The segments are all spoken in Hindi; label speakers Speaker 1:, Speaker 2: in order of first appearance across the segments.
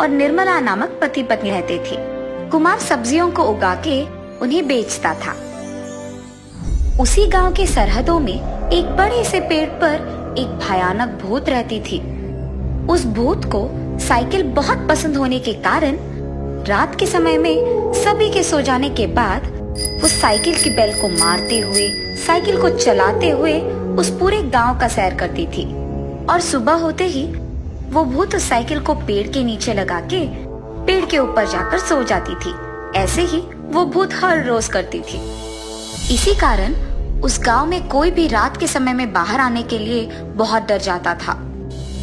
Speaker 1: और निर्मला नामक पति पत्नी रहते थे। कुमार सब्जियों को उगा के उन्हें बेचता था। उसी गांव के सरहदों में एक बड़े से पेड़ पर एक भयानक भूत रहती थी। उस भूत को साइकिल बहुत पसंद होने के कारण रात के समय में सभी के सो जाने के बाद वो साइकिल की बेल को मारते हुए, साइकिल को चलाते हुए उस पूरे गांव का सैर करती थी। और सुबह होते ही वो भूत उस साइकिल को पेड़ के नीचे लगा के पेड़ के ऊपर जाकर सो जाती थी। ऐसे ही वो भूत हर रोज करती थी। इसी कारण उस गांव में कोई भी रात के समय में बाहर आने के लिए बहुत डर जाता था।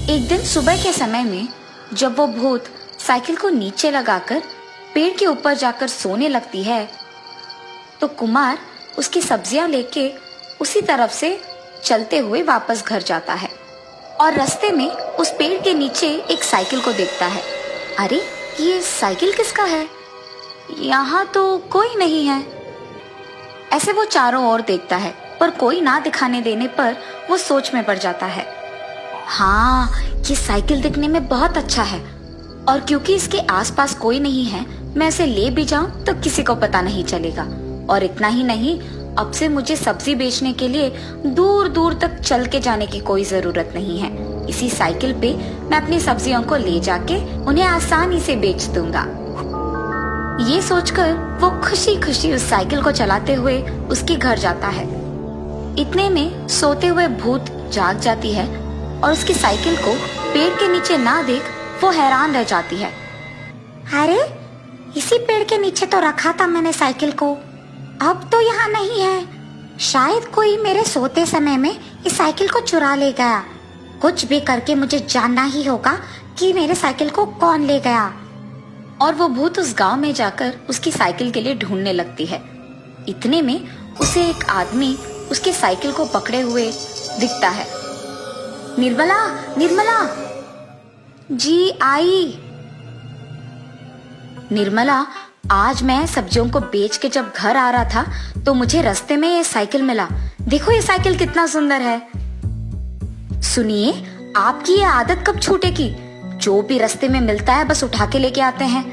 Speaker 1: एक दिन सुबह के समय में जब वो भूत साइकिल को नीचे लगाकर पेड़ के ऊपर जाकर सोने लगती है, तो कुमार उसकी सब्जियां लेके उसी तरफ से चलते हुए वापस घर जाता है और रास्ते में उस पेड़ के नीचे एक साइकिल को देखता है। अरे, ये साइकिल किसका है? यहाँ तो कोई नहीं है। ऐसे वो चारों ओर देखता है, पर कोई ना दिखाने देने पर वो सोच में पड़ जाता है। हाँ, ये साइकिल दिखने में बहुत अच्छा है और क्योंकि इसके आसपास कोई नहीं है, मैं इसे ले भी जाऊं तो किसी को पता नहीं चलेगा। और इतना ही नहीं, अब से मुझे सब्जी बेचने के लिए दूर दूर तक चल के जाने की कोई जरूरत नहीं है। इसी साइकिल पे मैं अपनी सब्जियों को ले जाके उन्हें आसानी से बेच दूंगा। ये सोचकर वो खुशी खुशी उस साइकिल को चलाते हुए उसके घर जाता है। इतने में सोते हुए भूत जाग जाती है और उसकी साइकिल को पेड़ के नीचे ना देख वो हैरान रह जाती है। अरे, इसी पेड़ के नीचे तो रखा था मैंने साइकिल को, अब तो यहाँ नहीं है। शायद कोई मेरे सोते समय में इस साइकिल को चुरा ले गया। कुछ भी करके मुझे जानना ही होगा कि मेरे साइकिल को कौन ले गया। और वो भूत उस गांव में जाकर उसकी साइकिल के लिए ढूंढने लगती है। इतने में उसे एक आदमी उसके साइकिल को पकड़े हुए दिखता है। निर्मला, निर्मला जी आई। निर्मला, आज मैं सब्जियों को बेच के जब घर आ रहा था तो मुझे रास्ते में ये साइकिल मिला। देखो ये साइकिल कितना सुंदर है। सुनिए, आपकी ये आदत कब छूटेगी? जो भी रास्ते में मिलता है बस उठा के लेके आते हैं।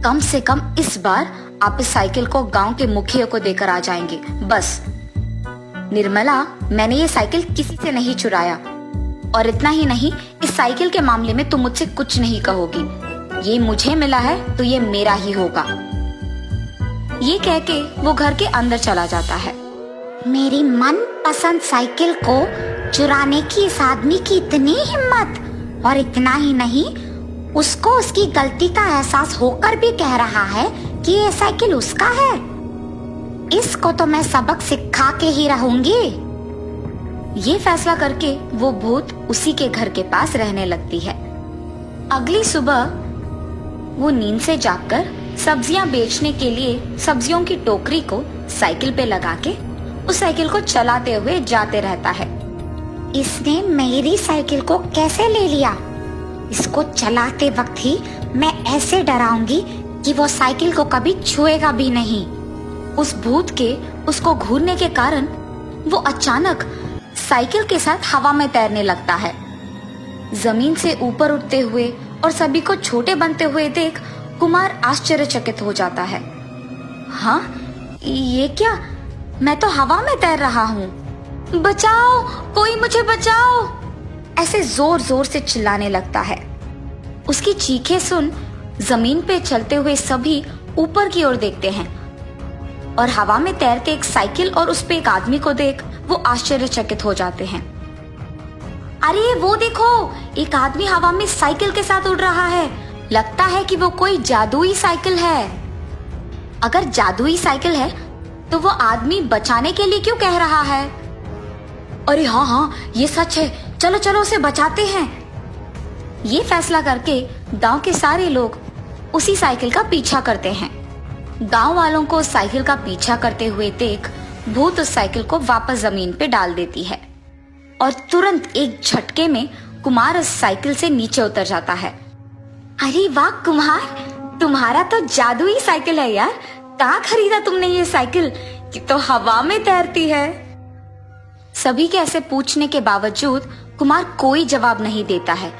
Speaker 1: कम से कम इस बार आप इस साइकिल को गांव के मुखिया को देकर आ जाएंगे, बस। निर्मला, मैंने ये साइकिल किसी से नहीं चुराया और इतना ही नहीं, इस साइकिल के मामले में तुम मुझसे कुछ नहीं कहोगी। ये मुझे मिला है तो ये मेरा ही होगा। ये कह के वो घर के अंदर चला जाता है। मेरी मनपसंद साइकिल को चुराने की इस आदमी की इतनी हिम्मत, और इतना ही नहीं, उसको उसकी गलती का एहसास होकर भी कह रहा है कि ये साइकिल उसका है। इसको तो मैं सबक सिखा के ही रहूंगी। ये फैसला करके वो भूत उसी के घर के पास रहने लगती है। अगली सुबह वो नींद से जागकर सब्जियां बेचने के लिए सब्जियों की टोकरी को साइकिल पे लगा के उस साइकिल को चलाते हुए जाते रहता है। इसने मेरी साइकिल को कैसे ले लिया? इसको चलाते वक्त ही मैं ऐसे डराऊंगी कि वो साइकिल को कभी छुएगा भी नहीं। उस भूत के उसको घूरने के कारण वो अचानक साइकिल के साथ हवा में तैरने लगता है। जमीन से ऊपर उठते हुए और सभी को छोटे बनते हुए देख कुमार आश्चर्यचकित हो जाता है। हाँ, ये क्या? मैं तो हवा में तैर रहा हूँ। बचाओ, कोई मुझे बचाओ! ऐसे जोर जोर से चिल्लाने लगता है। उसकी चीखें सुन जमीन पे चलते हुए सभी ऊपर की ओर देखते हैं और हवा में तैरते एक साइकिल और उस पे एक आदमी को देख वो आश्चर्यचकित हो जाते हैं। अरे वो देखो, एक आदमी हवा में साइकिल के साथ उड़ रहा है। लगता है कि वो कोई जादुई साइकिल है। अगर जादुई साइकिल है तो वो आदमी बचाने के लिए क्यों कह रहा है? अरे हाँ हाँ, ये सच है, चलो चलो उसे बचाते हैं। ये फैसला करके गांव के सारे लोग उसी साइकिल का पीछा करते हैं। गांव वालों को साइकिल का पीछा करते हुए देख भूत उस साइकिल को वापस जमीन पे डाल देती है और तुरंत एक झटके में कुमार उस साइकिल से नीचे उतर जाता है। अरे वाह कुमार, तुम्हारा तो जादुई साइकिल है यार। कहाँ खरीदा तुमने ये साइकिल? ये तो हवा में तैरती है। सभी के ऐसे पूछने के बावजूद कुमार कोई जवाब नहीं देता है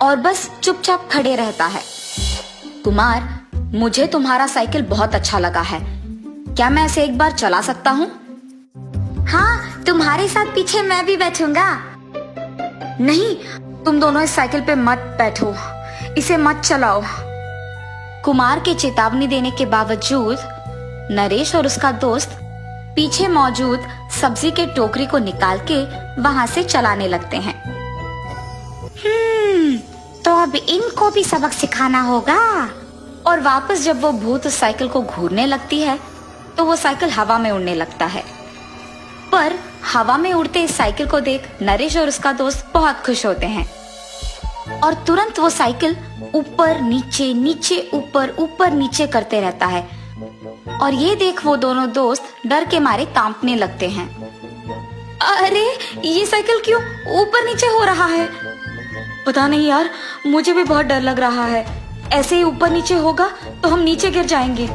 Speaker 1: और बस चुपचाप खड़े रहता है। कुमार, मुझे तुम्हारा साइकिल बहुत अच्छा लगा है, क्या मैं इसे एक बार चला सकता हूँ? हाँ, तुम्हारे साथ पीछे मैं भी बैठूंगा। नहीं, तुम दोनों इस साइकिल पे मत बैठो, इसे मत चलाओ। कुमार के चेतावनी देने के बावजूद नरेश और उसका दोस्त पीछे मौजूद सब्जी के टोकरी को निकाल के वहां से चलाने लगते हैं। तो अब इनको भी सबक सिखाना होगा। और वापस जब वो भूत उस साइकिल को घूरने लगती है तो वो साइकिल हवा में उड़ने लगता है। पर हवा में उड़ते इस साइकिल को देख नरेश और उसका दोस्त बहुत खुश होते हैं और तुरंत वो साइकिल ऊपर नीचे नीचे ऊपर ऊपर नीचे करते रहता है। और ये देख वो दोनों दोस्त डर के मारे कांपने लगते हैं। अरे, ये साइकिल क्यों ऊपर नीचे हो रहा है? पता नहीं यार, मुझे भी बहुत डर लग रहा है। ऐसे ही ऊपर नीचे होगा तो हम नीचे गिर जाएंगे।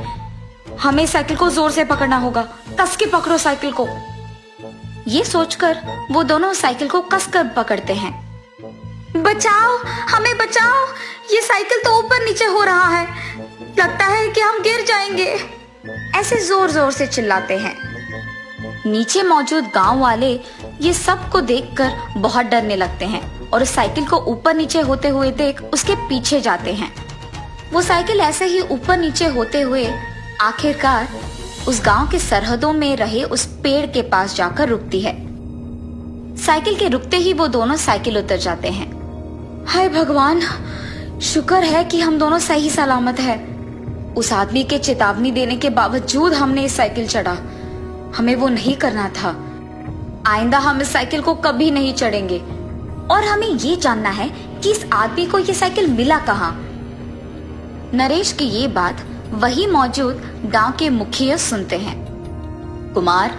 Speaker 1: हमें साइकिल को जोर से पकड़ना होगा, कस के पकड़ो साइकिल को। ये सोचकर वो दोनों साइकिल को कसकर पकड़ते हैं। बचाओ, हमें बचाओ, ये साइकिल तो ऊपर नीचे हो रहा है, लगता है कि हम गिर जाएंगे। ऐसे जोर जोर से चिल्लाते हैं। नीचे मौजूद गांव वाले ये सब को देखकर बहुत डरने लगते हैं और उस साइकिल को ऊपर नीचे होते हुए देख उसके पीछे जाते हैं। वो साइकिल ऐसे ही ऊपर नीचे होते हुए आखिरकार उस गांव के सरहदों में रहे उस पेड़ के पास जाकर रुकती है। साइकिल के रुकते ही वो दोनों साइकिल उतर जाते हैं। हाय भगवान, शुक्र है कि हम दोनों सही सलामत है। उस आदमी के चेतावनी देने के बावजूद हमने इस साइकिल चढ़ा। हमें वो नहीं करना था। आइंदा हम इस साइकिल को कभी नहीं चढ़ेंगे। और हमें ये जानना है कि इस आदमी को ये साइकिल मिला कहाँ। नरेश की ये बात वही मौजूद गांव के मुखिया सुनते हैं। कुमार,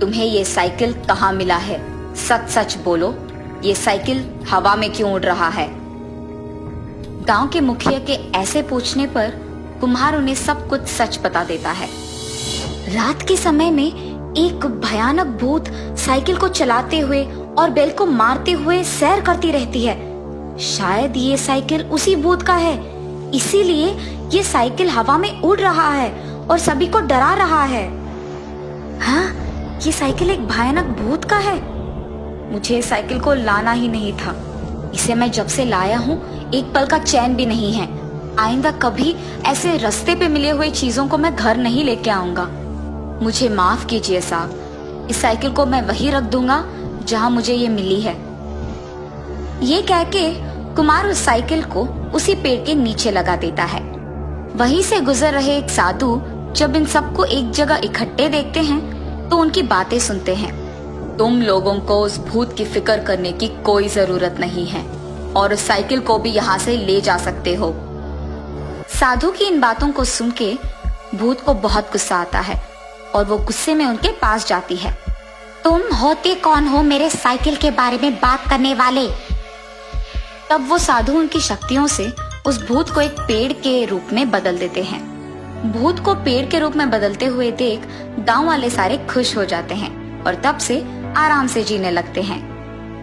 Speaker 1: तुम्हें ये साइकिल कहाँ मिला है? सच सच बोलो, ये साइकिल हवा में क्यों उड़ रहा है? गांव के मुखिया के ऐसे पूछने पर कुम्हार उन्हें सब कुछ सच बता देता है। रात के समय में एक भयानक भूत साइकिल को चलाते हुए और बैल को मारते हुए सैर करती रहती है। शायद ये साइकिल उसी भूत का है, इसीलिए ये साइकिल हवा में उड़ रहा है और सभी को डरा रहा है। हाँ, ये साइकिल एक भयानक भूत का है। मुझे इस साइकिल को लाना ही नहीं था। इसे मैं जब से लाया हूँ एक पल का चैन भी नहीं है। आइंदा कभी ऐसे रास्ते पे मिले हुए चीजों को मैं घर नहीं लेके आऊंगा। मुझे माफ कीजिए साहब, इस साइकिल को मैं वहीं रख दूंगा जहां मुझे ये मिली है। ये कह के कुमार उस साइकिल को उसी पेड़ के नीचे लगा देता है। वहीं से गुजर रहे एक साधु जब इन सबको एक जगह इकट्ठे देखते हैं तो उनकी बातें सुनते हैं। तुम लोगों को उस भूत की फिक्र करने की कोई जरूरत नहीं है और उस साइकिल को भी यहाँ से ले जा सकते हो। साधु की इन बातों को सुन के भूत को बहुत गुस्सा आता है और वो गुस्से में उनके पास जाती है। तुम होते कौन हो मेरे साइकिल के बारे में बात करने वाले? तब वो साधु उनकी शक्तियों से उस भूत को एक पेड़ के रूप में बदल देते हैं। भूत को पेड़ के रूप में बदलते हुए देख गांव वाले सारे खुश हो जाते हैं और तब से आराम से जीने लगते हैं।